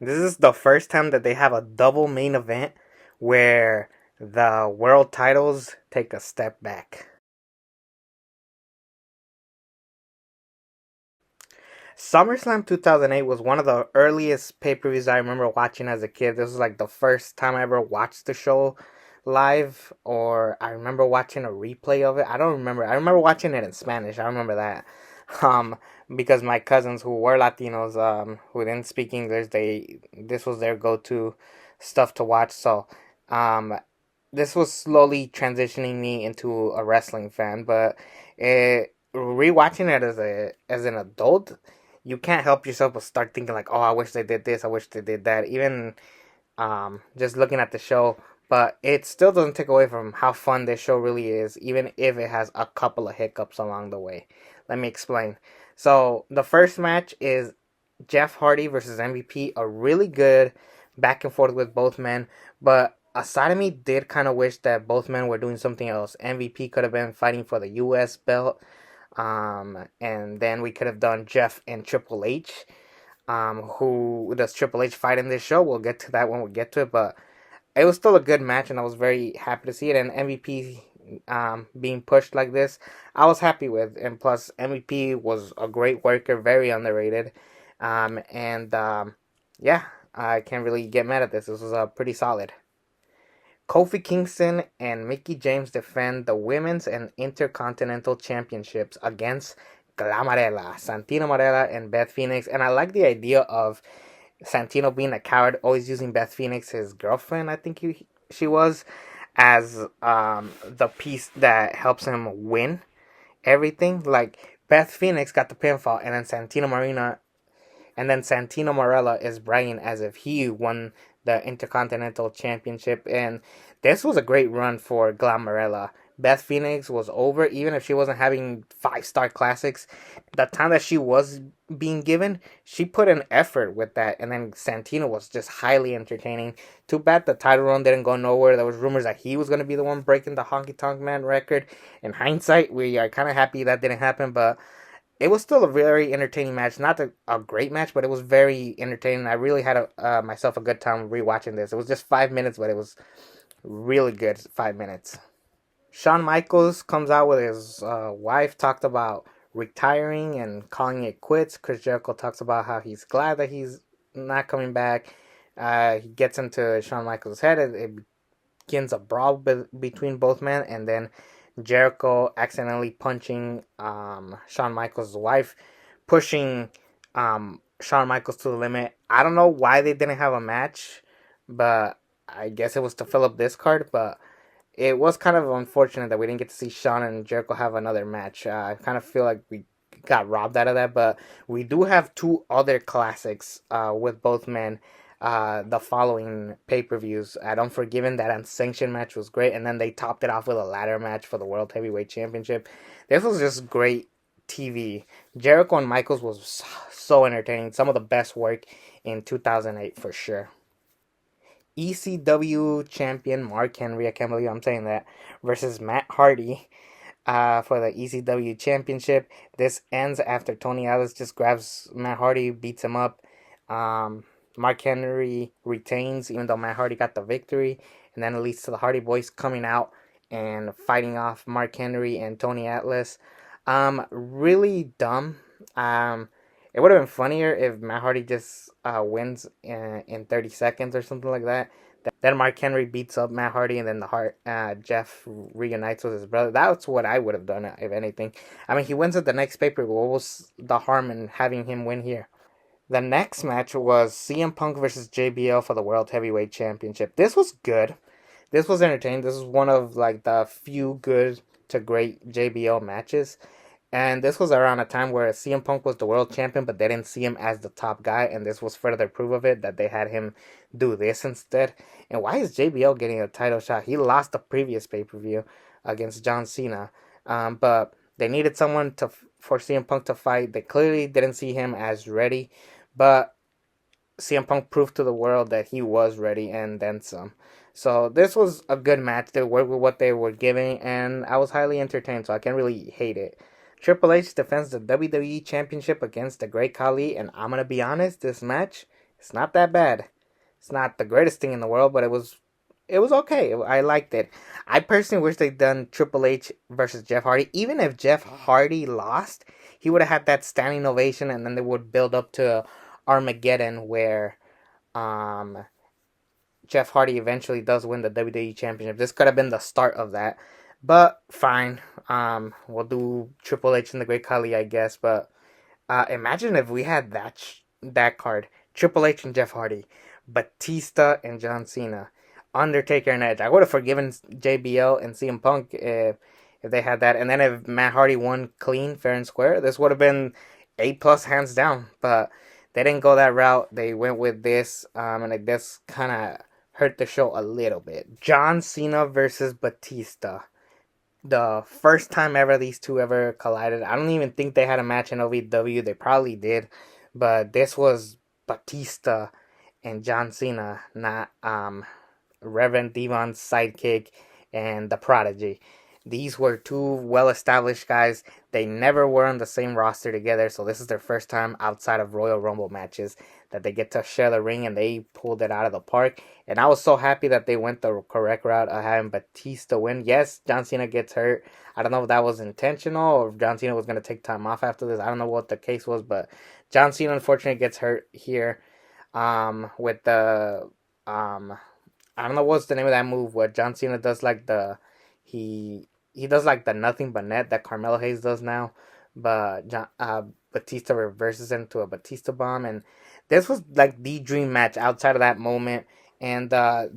This is the first time that they have a double main event where the world titles take a step back. SummerSlam 2008 was one of the earliest pay-per-views I remember watching as a kid. This was like the first time I ever watched the show live, or I remember watching a replay of it. I don't remember. I remember watching it in Spanish. I remember that. Um, because my cousins who were Latinos, who didn't speak English, this was their go-to stuff to watch. So, um, this was slowly transitioning me into a wrestling fan, but rewatching it as an adult, you can't help yourself but start thinking like, oh, I wish they did this, I wish they did that. Even just looking at the show, but it still doesn't take away from how fun this show really is, even if it has a couple of hiccups along the way. Let me explain. So the first match is Jeff Hardy versus MVP, a really good back and forth with both men, but a side of me did kind of wish that both men were doing something else. MVP could have been fighting for the US belt, and then we could have done Jeff and Triple H. Who does Triple H fight in this show? We'll get to that when we get to it, but it was still a good match, and I was very happy to see it. And MVP being pushed like this, I was happy with. And plus, MVP was a great worker, very underrated. And yeah, I can't really get mad at this. This was pretty solid. Kofi Kingston and Mickey James defend the women's and intercontinental championships against Glamarella, Santino Marella, and Beth Phoenix. And I like the idea of Santino being a coward, always using Beth Phoenix, his girlfriend, I think she was, as the piece that helps him win everything. Like Beth Phoenix got the pinfall, and then Santino Marella is bragging as if he won the Intercontinental Championship. And this was a great run for Glamarella. Beth Phoenix was over, even if she wasn't having 5-star classics. The time that she was being given, she put an effort with that. And then Santino was just highly entertaining. Too bad the title run didn't go nowhere. There was rumors that he was going to be the one breaking the Honky Tonk Man record. In hindsight, we are kind of happy that didn't happen, but it was still a very entertaining match. Not a great match, but it was very entertaining. I really had myself a good time rewatching this. It was just 5 minutes, but it was really good 5 minutes. Shawn Michaels comes out with his wife, talked about retiring and calling it quits. Chris Jericho talks about how he's glad that he's not coming back. He gets into Shawn Michaels' head. It begins a brawl between both men, and then Jericho accidentally punching Shawn Michaels' wife, pushing Shawn Michaels to the limit. I don't know why they didn't have a match, but I guess it was to fill up this card. But it was kind of unfortunate that we didn't get to see Shawn and Jericho have another match. I kind of feel like we got robbed out of that, but we do have two other classics with both men. The following pay-per-views at Unforgiven, that unsanctioned match was great, and then they topped it off with a ladder match for the World Heavyweight Championship. This was just great TV. Jericho and Michaels was so entertaining. Some of the best work in 2008 for sure. ECW champion Mark Henry, I can't believe I'm saying that, versus Matt Hardy for the ECW championship. This ends after Tony Atlas just grabs Matt Hardy, beats him up. Um, Mark Henry retains, even though Matt Hardy got the victory, and then it leads to the Hardy Boys coming out and fighting off Mark Henry and Tony Atlas. Really dumb. It would have been funnier if Matt Hardy just wins in 30 seconds or something like that. Then Mark Henry beats up Matt Hardy, and then Jeff reunites with his brother. That's what I would have done, if anything. I mean, he wins at the next pay per view. What was the harm in having him win here? The next match was CM Punk versus JBL for the World Heavyweight Championship. This was good. This was entertaining. This was one of like the few good to great JBL matches. And this was around a time where CM Punk was the world champion, but they didn't see him as the top guy, and this was further proof of it that they had him do this instead. And why is JBL getting a title shot? He lost the previous pay per view against John Cena, but they needed someone for CM Punk to fight. They clearly didn't see him as ready, but CM Punk proved to the world that he was ready and then some. So this was a good match. They worked with what they were giving, and I was highly entertained, so I can't really hate it. Triple H defends the WWE Championship against the Great Khali, and I'm gonna be honest, this match It's not that bad. It's not the greatest thing in the world, but it was okay. I liked it. I personally wish they'd done Triple H versus Jeff Hardy. Even if Jeff Hardy lost, he would have had that standing ovation, and then they would build up to Armageddon, where um, Jeff Hardy eventually does win the WWE Championship. This could have been the start of that, but fine. We'll do Triple H and the Great Khali, I guess. But imagine if we had that card: Triple H and Jeff Hardy, Batista and John Cena, Undertaker and Edge. I would have forgiven JBL and CM Punk if they had that, and then if Matt Hardy won clean, fair and square, this would have been A+ hands down. But they didn't go that route. They went with this, and this kind of hurt the show a little bit. John Cena versus Batista, the first time ever these two ever collided. I don't even think they had a match in OVW. They probably did, but this was Batista and John Cena, not Reverend Devon's sidekick and the Prodigy. These were two well-established guys. They never were on the same roster together, so this is their first time outside of Royal Rumble matches that they get to share the ring, and they pulled it out of the park. And I was so happy that they went the correct route of having Batista win. Yes, John Cena gets hurt. I don't know if that was intentional or if John Cena was going to take time off after this. I don't know what the case was, but John Cena unfortunately gets hurt here with the I don't know what's the name of that move where John Cena does like he does like the nothing but net that Carmelo Hayes does now, but Batista reverses into a Batista bomb, and this was like the dream match outside of that moment, and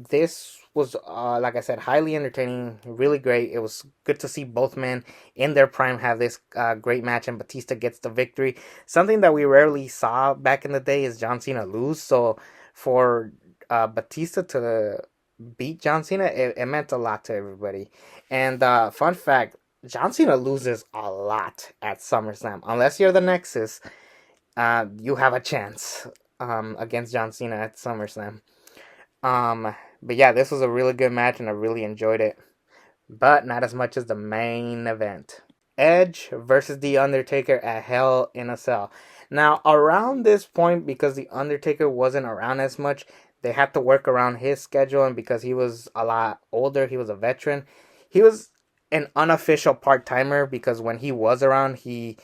this was like I said, highly entertaining, really great. It was good to see both men in their prime have this great match, and Batista gets the victory. Something that we rarely saw back in the day is John Cena lose, so for Batista to beat John Cena, it meant a lot to everybody. And fun fact, John Cena loses a lot at SummerSlam. Unless you're the Nexus, you have a chance against John Cena at SummerSlam. But yeah, this was a really good match and I really enjoyed it. But not as much as the main event. Edge versus The Undertaker at Hell in a Cell. Now, around this point, because The Undertaker wasn't around as much, they had to work around his schedule, and because he was a lot older, he was a veteran. He was an unofficial part timer because when he was around, he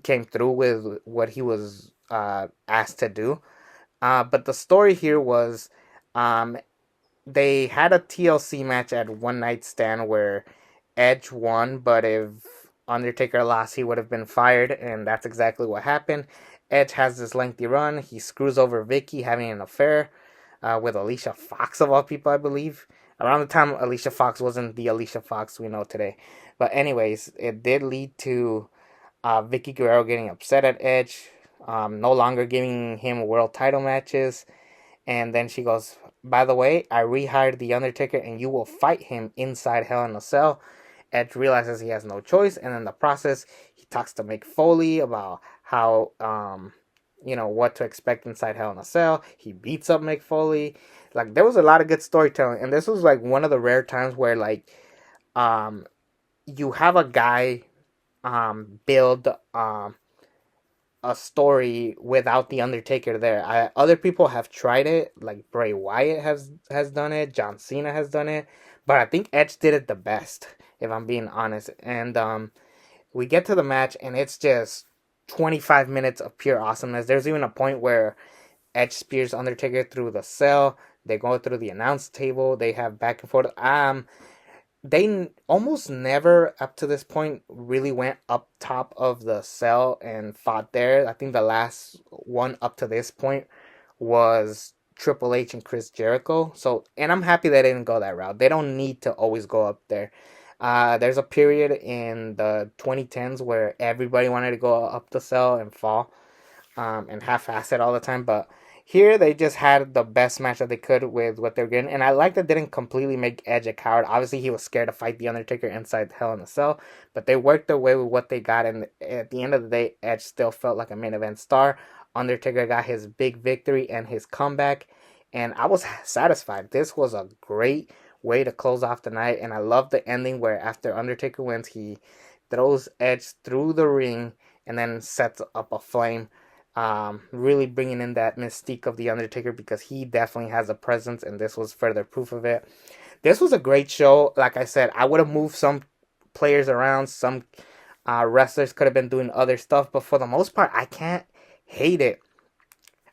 came through with what he was asked to do. But the story here was, um, they had a TLC match at One Night Stand where Edge won, but if Undertaker lost, he would have been fired, and that's exactly what happened. Edge has this lengthy run. He screws over Vicky having an affair with Alicia Fox, of all people, I believe. Around the time Alicia Fox wasn't the Alicia Fox we know today. But anyways, it did lead to Vicky Guerrero getting upset at Edge, no longer giving him world title matches. And then she goes, by the way, I rehired The Undertaker and you will fight him inside Hell in a Cell. Edge realizes he has no choice, and in the process, he talks to Mick Foley about how, what to expect inside Hell in a Cell. He beats up Mick Foley. Like, there was a lot of good storytelling, and this was, like, one of the rare times where, like, you have a guy, build, a story without the Undertaker there. Other people have tried it, like Bray Wyatt has done it, John Cena has done it, but I think Edge did it the best, if I'm being honest. And we get to the match, and it's just 25 minutes of pure awesomeness. There's even a point where Edge spears Undertaker through the cell. They go through the announce table. They have back and forth. They almost never up to this point really went up top of the cell and fought there. I think the last one up to this point was Triple H and Chris Jericho. So, and I'm happy they didn't go that route. They don't need to always go up there. There's a period in the 2010s where everybody wanted to go up the cell and fall, and half-ass it all the time, but here they just had the best match that they could with what they're getting, and I like that they didn't completely make Edge a coward. Obviously, he was scared to fight The Undertaker inside Hell in a Cell, but they worked their way with what they got, and at the end of the day, Edge still felt like a main event star. Undertaker got his big victory and his comeback, and I was satisfied. This was a great way to close off the night, and I love the ending where after Undertaker wins, he throws Edge through the ring and then sets up a flame. Really bringing in that mystique of the Undertaker because he definitely has a presence, and this was further proof of it. This was a great show. Like I said, I would have moved some players around. Some wrestlers could have been doing other stuff, but for the most part, I can't hate it.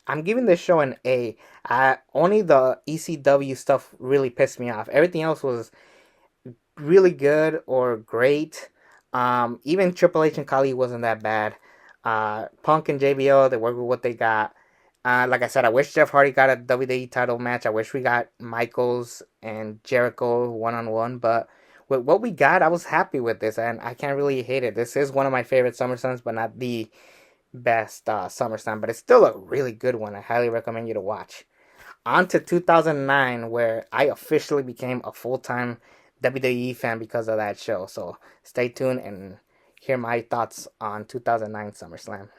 I'm giving this show an A. Only the ECW stuff really pissed me off. Everything else was really good or great. Even Triple H and Kali wasn't that bad. Punk and JBL, they worked with what they got. Like I said, I wish Jeff Hardy got a WWE title match. I wish we got Michaels and Jericho 1-on-1. But with what we got, I was happy with this, and I can't really hate it. This is one of my favorite SummerSlams, but not the best SummerSlam. But it's still a really good one. I highly recommend you to watch. On to 2009, where I officially became a full-time WWE fan because of that show. So stay tuned and hear my thoughts on 2009 SummerSlam.